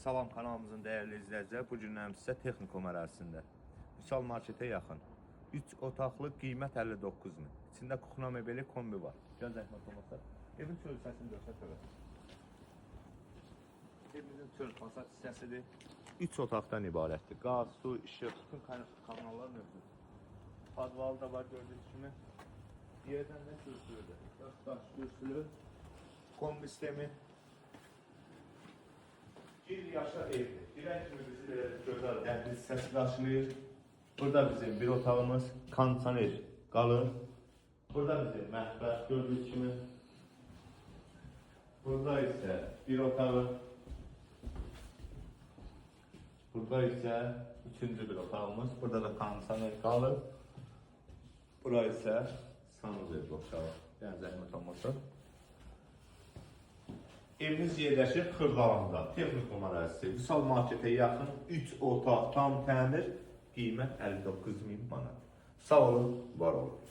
Salam kanalımızın dəyərli izləyicilər. Bu gündən sizə Texnikum ərazisində Vüsal marketə yaxın 3 otaqlı qiymət 59 min. İçində kuxna mebeli kombi var. Gəl zəhmət olmasa. Evin çöl hissəsini göstər tövə. Evimizin çöl fasad hissəsidir. 3 otaqdan ibarətdir. Qaz, su, işıq, bütün kanallar mövcud. Padval da var gördüyünüz kimi. Yerdən nə kürsülüdür? Daş kürsülü, kombi sistemi. Bir yaşa evdir. Girən kimi bizi gözəl dəhliz hissəsi qarşılayır. Burada bizim bir otağımız, kondisioner qalır. Burada bizim mətbəx gördüyünüz kimi. Burada isə bir otağı. Burada isə üçüncü bir otağımız. Burada da kondisioner qalır. Bura isə sanuzel boşalır. Yəni zəhmət olmasa. Evimiz yerləşir Xırdalanda, Texnikum ərazisi, Vüsal marketə yaxın 3 otaq tam təmir, qiymət 59 min manat. Sağ olun, var olun.